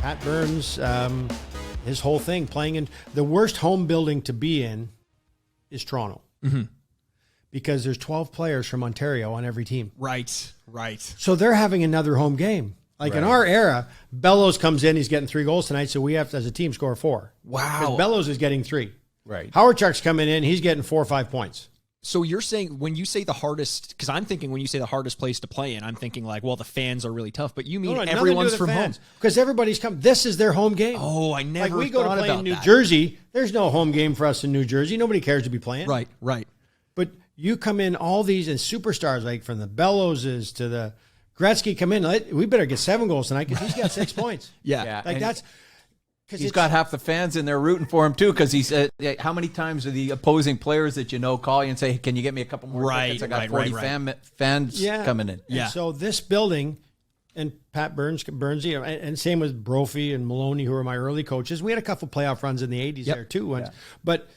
Pat Burns, his whole thing, playing in the worst home building to be in is Toronto. Mm-hmm. Because there's 12 players from Ontario on every team. Right. So they're having another home game. Like in our era, Bellows comes in, he's getting 3 goals tonight, so we have to, as a team, score 4. Wow. Because Bellows is getting 3. Right. Howard Chuck's coming in, he's getting 4 or 5 points. So you're saying, when you say the hardest, because I'm thinking when you say the hardest place to play in, I'm thinking like, well, the fans are really tough, but you mean everyone's from home. Because everybody's come. This is their home game. Oh, I never Like we go to thought play about in New that. Jersey, there's no home game for us in New Jersey. Nobody cares to be playing. Right. But you come in, all these and superstars, like from the Bellowses to the Gretzky come in. We better get 7 goals tonight because he's got 6 points. Yeah. Like that's because he's got half the fans in there rooting for him too. Because he's how many times do the opposing players that call you and say, hey, "Can you get me a couple more tickets? I got 40 fans coming in." Yeah. So this building, and Pat Burns, and same with Brophy and Maloney, who were my early coaches. We had a couple playoff runs in the 80s there too. But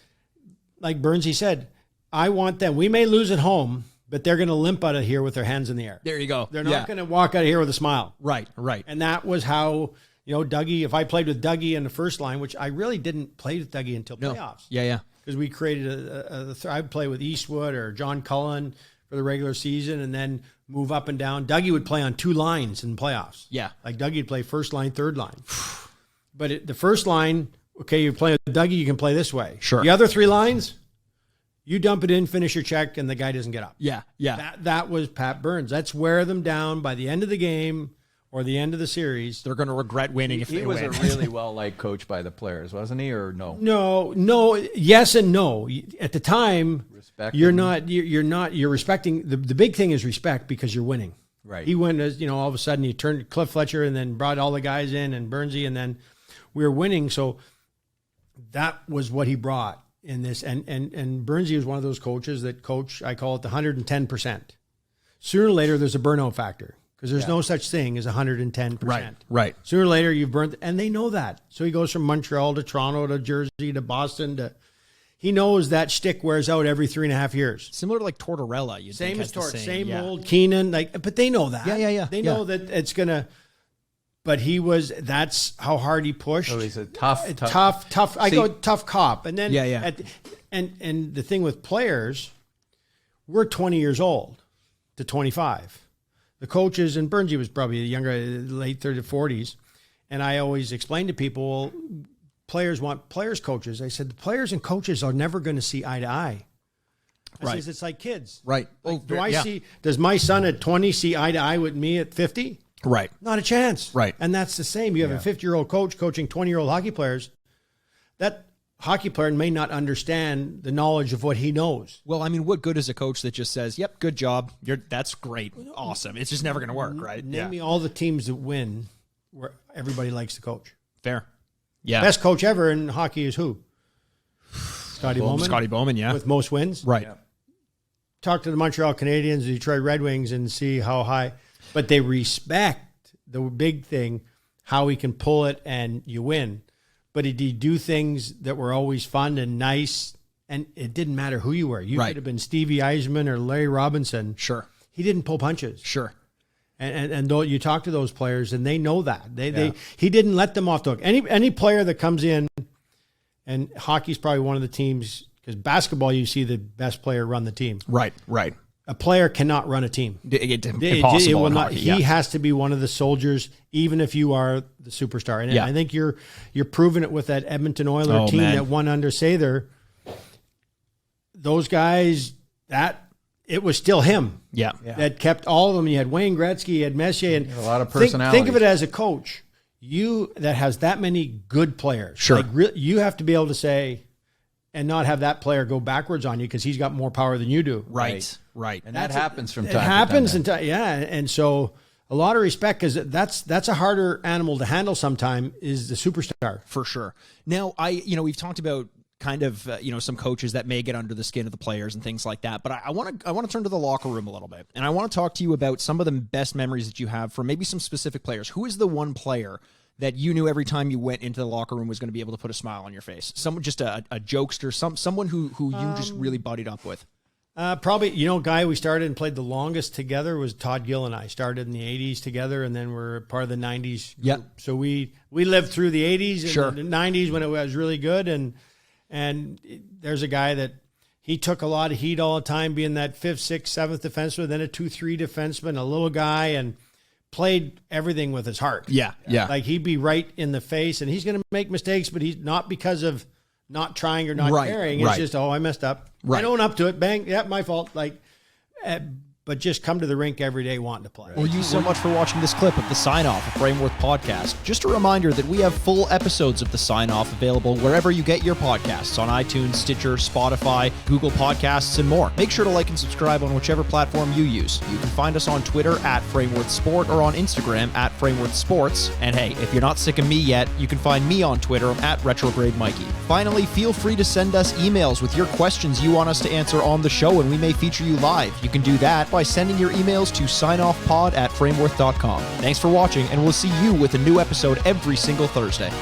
like Burnsy said, I want them. We may lose at home, but they're going to limp out of here with their hands in the air. There you go. They're not going to walk out of here with a smile. Right. And that was how, Dougie, if I played with Dougie in the first line, which I really didn't play with Dougie until playoffs. Yeah. Because we created I'd play with Eastwood or John Cullen for the regular season and then move up and down. Dougie would play on 2 lines in playoffs. Yeah. Like Dougie would play first line, third line. But the first line, okay, you play with Dougie, you can play this way. Sure. The other 3 lines, you dump it in, finish your check, and the guy doesn't get up. Yeah. That was Pat Burns. That's wear them down by the end of the game or the end of the series. They're going to regret winning if they win. He was a really well-liked coach by the players, wasn't he, or no? No, yes and no. At the time, you're respecting. The big thing is respect because you're winning. Right. He went as, all of a sudden he turned Cliff Fletcher and then brought all the guys in and Burnsy and then we were winning. So that was what he brought in this. And Burnsy was one of those coaches that I call it the 110%. Sooner or later, there's a burnout factor. Because there's no such thing as 110%. Right. Sooner or later, you've burnt, and they know that. So he goes from Montreal to Toronto to Jersey to Boston he knows that shtick wears out every 3.5 years. Similar to like Tortorella. Same as Tort, same old Keenan. But they know that. Yeah. They know that it's going to, but that's how hard he pushed. So he's a tough. I go tough cop. And then, and the thing with players, we're 20 years old to 25. The coaches, and Burnsy was probably younger, late 30s, 40s. And I always explain to people, well, players want players coaches. I said, the players and coaches are never going to see eye to eye. I says, it's like kids. Right. Like, does my son at 20 see eye to eye with me at 50? Right. Not a chance. Right. And that's the same. You have a 50-year-old coach coaching 20-year-old hockey players. That hockey player may not understand the knowledge of what he knows. Well, I mean, what good is a coach that just says, yep, good job. That's great. Awesome. It's just never going to work, right? Name me all the teams that win where everybody likes the coach. Fair. Yeah. Best coach ever in hockey is who? Scotty Bowman. Scotty Bowman, yeah. With most wins. Right. Yeah. Talk to the Montreal Canadiens, the Detroit Red Wings, and see how high. But they respect the big thing, how he can pull it and you win. But did he do things that were always fun and nice? And it didn't matter who you were. You could have been Stevie Eisman or Larry Robinson. Sure. He didn't pull punches. Sure. And though you talk to those players, and they know that. He didn't let them off the hook. Any player that comes in, and hockey's probably one of the teams, because basketball, you see the best player run the team. Right. A player cannot run a team. Impossible in hockey, he has to be one of the soldiers, even if you are the superstar. And I think you're proving it with that Edmonton Oilers team that won under Sather. Those guys, it was still him. Yeah. That kept all of them. You had Wayne Gretzky, you had Messier, and a lot of personality. Think of it as a coach. You that has that many good players. Sure. You have to be able to say, and not have that player go backwards on you because he's got more power than you do. Right. And that happens from time to time. It happens, yeah. And so a lot of respect, because that's a harder animal to handle sometimes, is the superstar. For sure. Now, we've talked about kind of, some coaches that may get under the skin of the players and things like that. But I want to turn to the locker room a little bit. And I want to talk to you about some of the best memories that you have from maybe some specific players. Who is the one player that you knew every time you went into the locker room was going to be able to put a smile on your face? Someone, just a jokester, someone who you just really buddied up with. Probably, guy we started and played the longest together was Todd Gill and I. Started in the 80s together, and then we're part of the 90s group. Yep. So we lived through the 80s and the 90s when it was really good, and there's a guy that he took a lot of heat all the time, being that 5th, 6th, 7th defenseman, then a 2-3 defenseman, a little guy, and played everything with his heart. Yeah. Like he'd be right in the face, and he's going to make mistakes, but he's not because of not trying or not caring. It's just, I messed up. Right. I own up to it. Bang. Yeah, my fault. But just come to the rink every day wanting to play. Well, you so much for watching this clip of the sign-off of Frameworth Podcast. Just a reminder that we have full episodes of the sign-off available wherever you get your podcasts, on iTunes, Stitcher, Spotify, Google Podcasts, and more. Make sure to like and subscribe on whichever platform you use. You can find us on Twitter at Frameworth Sport or on Instagram at Frameworth Sports. And hey, if you're not sick of me yet, you can find me on Twitter at Retrograde Mikey. Finally, feel free to send us emails with your questions you want us to answer on the show, and we may feature you live. You can do that by sending your emails to signoffpod@frameworth.com. Thanks for watching, and we'll see you with a new episode every single Thursday.